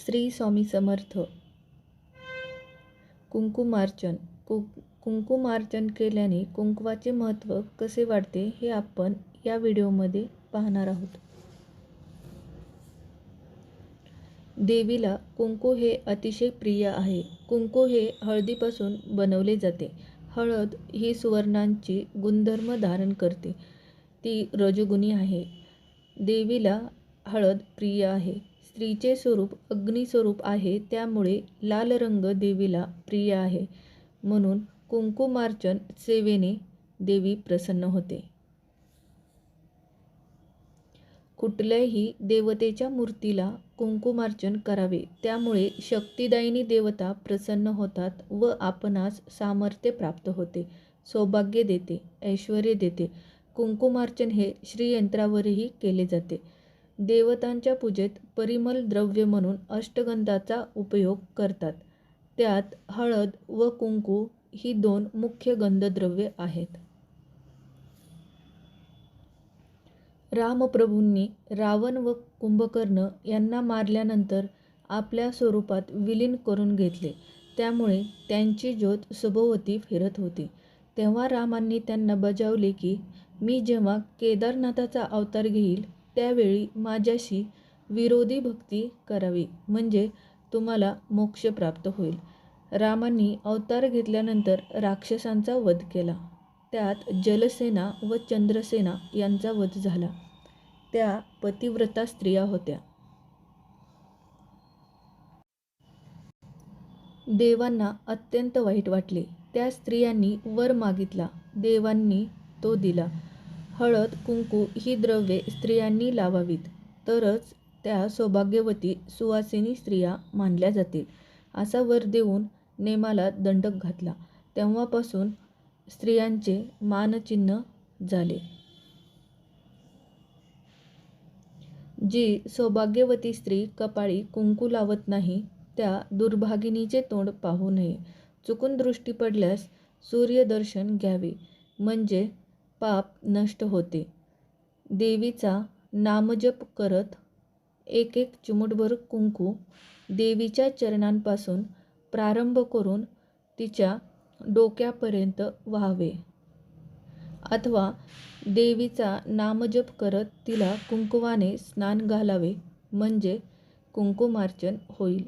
श्री स्वामी समर्थ. कुंकुमार्चन. कुंकुमार्चन केल्याने कुंकवाचे महत्त्व कसे वाढते हे आपण या व्हिडिओमध्ये पाहणार आहोत. देवीला कुंकू हे अतिशय प्रिय आहे. कुंकू हे हळदीपासून बनवले जाते. हळद ही सुवर्णांची गुणधर्म धारण करते. ती रजोगुणी आहे. देवीला हळद प्रिय आहे. स्त्रीचे स्वरूप अग्निस्वरूप आहे, त्यामुळे लाल रंग देवीला प्रिय आहे. म्हणून कुंकुमार्चन सेवेने देवी प्रसन्न होते. कुठल्याही देवतेच्या मूर्तीला कुंकुमार्चन करावे, त्यामुळे शक्तिदायिनी देवता प्रसन्न होतात व आपणास सामर्थ्य प्राप्त होते, सौभाग्य देते, ऐश्वर्य देते. कुंकुमार्चन हे श्रीयंत्रावरही केले जाते. देवतांच्या पूजेत परिमल द्रव्य म्हणून अष्टगंधाचा उपयोग करतात. त्यात हळद व कुंकू ही दोन मुख्य गंधद्रव्ये आहेत. रामप्रभूंनी रावण व कुंभकर्ण यांना मारल्यानंतर आपल्या स्वरूपात विलीन करून घेतले. त्यामुळे त्यांची ज्योत सभोवती फिरत होती. तेव्हा रामांनी त्यांना बजावले की मी जेव्हा केदारनाथाचा अवतार घेईल त्यावेळी माझ्याशी विरोधी भक्ती करावी, म्हणजे तुम्हाला मोक्ष प्राप्त होईल. रामांनी अवतार घेतल्यानंतर राक्षसांचा वध केला. त्यात जलसेना व चंद्रसेना यांचा वध झाला. त्या पतिव्रता स्त्रिया होत्या. देवांना अत्यंत वाईट वाटले. त्या स्त्रियांनी वर मागितला. देवांनी तो दिला. हळद कुंकू ही द्रव्ये स्त्रियांनी लावावीत, तरच त्या सौभाग्यवती सुवासिनी स्त्रिया मानल्या जातील, असा वर देऊन नेमाला दंडक घातला. तेव्हापासून स्त्रियांचे मानचिन्ह झाले. जी सौभाग्यवती स्त्री कपाळी कुंकू लावत नाही त्या दुर्भागिनीचे तोंड पाहू नये. चुकून दृष्टी पडल्यास सूर्यदर्शन घ्यावे, म्हणजे पाप नष्ट होते. देवीचा नामजप करत एक चिमूटभर कुंकू देवीच्या चरणांपासून प्रारंभ करून तिच्या डोक्यापर्यंत व्हावे, अथवा देवीचा नामजप करत तिला कुंकवाने स्नान घालावे, म्हणजे कुंकुमार्चन होईल.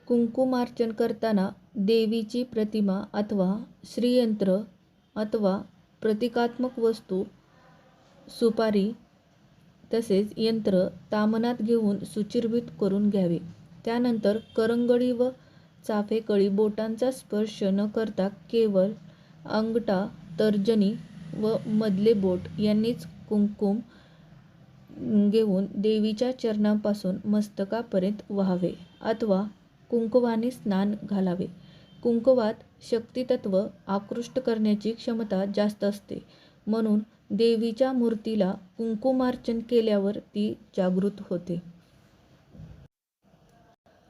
कुंकुमार्चन करताना देवीची प्रतिमा अथवा श्रीयंत्र अथवा प्रतिकात्मक वस्तू, सुपारी तसेच यंत्र तामनात घेऊन सुचिर्भूत करून घ्यावे. त्यानंतर करंगळी व चाफेकळी बोटांचा स्पर्श न करता केवळ अंगठा, तर्जनी व मधले बोट यांनीच कुंकुम घेऊन देवीच्या चरणापासून मस्तकापर्यंत व्हावे, अथवा कुंकवाने स्नान घालावे. कुंकवात शक्तितत्व आकृष्ट करण्याची क्षमता जास्त असते, म्हणून देवीच्या मूर्तीला कुंकुमार्चन केल्यावर ती जागृत होते.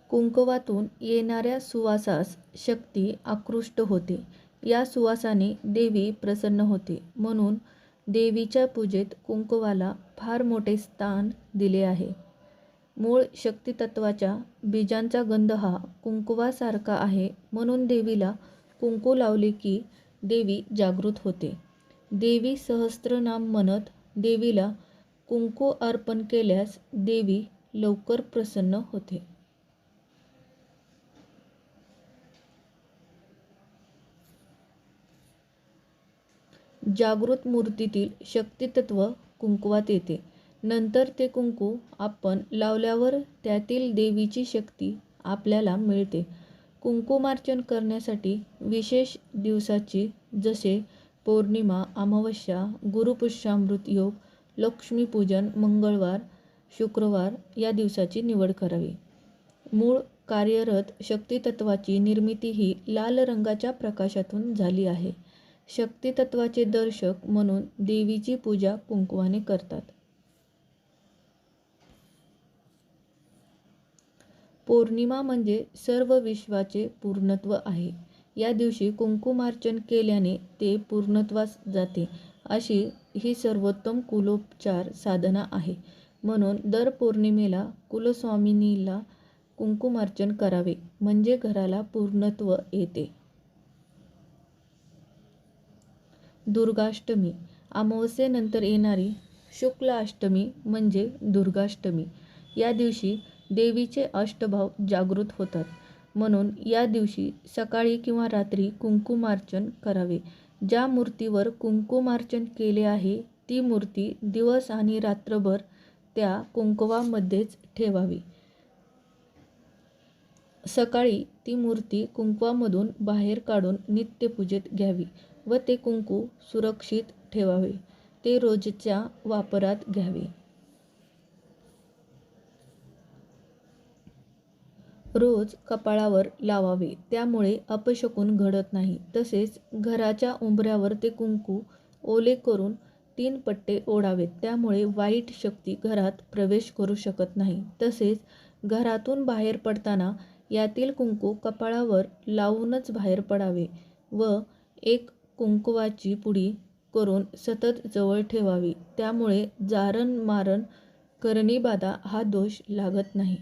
कुंकवातून येणाऱ्या सुवासास शक्ती आकृष्ट होते. या सुवासाने देवी प्रसन्न होते. म्हणून देवीच्या पूजेत कुंकवाला फार मोठे स्थान दिले आहे. मूळ शक्तितत्वाच्या बीजांचा गंध हा कुंकवासारखा आहे. म्हणून देवीला कुंकू लावले की देवी जागृत होते. देवी सहस्त्रनाम म्हणत देवीला कुंकू अर्पण केल्यास देवी लवकर प्रसन्न होते. जागृत मूर्तीतील शक्तितत्व कुंकवात येते. नंतर ते कुंकू आपण लावल्यावर त्यातील देवीची शक्ती आपल्याला मिळते. कुंकुमार्चन करण्यासाठी विशेष दिवसाची, जसे पौर्णिमा, अमावस्या, गुरुपुष्यामृत योग, लक्ष्मीपूजन, मंगळवार, शुक्रवार या दिवसाची निवड करावी. मूळ कार्यरत शक्तितत्वाची निर्मिती ही लाल रंगाच्या प्रकाशातून झाली आहे. शक्तितत्वाचे दर्शक म्हणून देवीची पूजा कुंकवाने करतात. पौर्णिमा म्हणजे सर्व विश्वाचे पूर्णत्व आहे. या दिवशी कुंकुमार्चन केल्याने ते पूर्णत्वास जाते. अशी ही सर्वोत्तम कुलोपचार साधना आहे. म्हणून दर पौर्णिमेला कुलस्वामिनीला कुंकुमार्चन करावे, म्हणजे घराला पूर्णत्व येते. दुर्गाष्टमी. अमावस्येनंतर येणारी शुक्ल अष्टमी म्हणजे दुर्गाष्टमी. या दिवशी देवीचे अष्टभाव जागृत होतात. म्हणून या दिवशी सकाळी किंवा रात्री कुंकुमार्चन करावे. ज्या मूर्तीवर कुंकुमार्चन केले आहे ती मूर्ती दिवस आणि रात्रभर त्या कुंकवामध्येच ठेवावी. सकाळी ती मूर्ती कुंकवामधून बाहेर काढून नित्यपूजेत घ्यावी व ते कुंकू सुरक्षित ठेवावे. ते रोजच्या वापरात घ्यावे. रोज कपाळावर लावावे, त्यामुळे अपशकुन घडत नाही. तसेच घराच्या उंबऱ्यावर ते कुंकू ओले करून 3 पट्टे ओढावेत, त्यामुळे वाईट शक्ती घरात प्रवेश करू शकत नाही. तसेच घरातून बाहेर पडताना यातील कुंकू कपाळावर लावूनच बाहेर पडावे व एक कुंकवाची पुडी करून सतत जवळ ठेवावी. त्यामुळे जारण मारण, करणीबाधा हा दोष लागत नाही.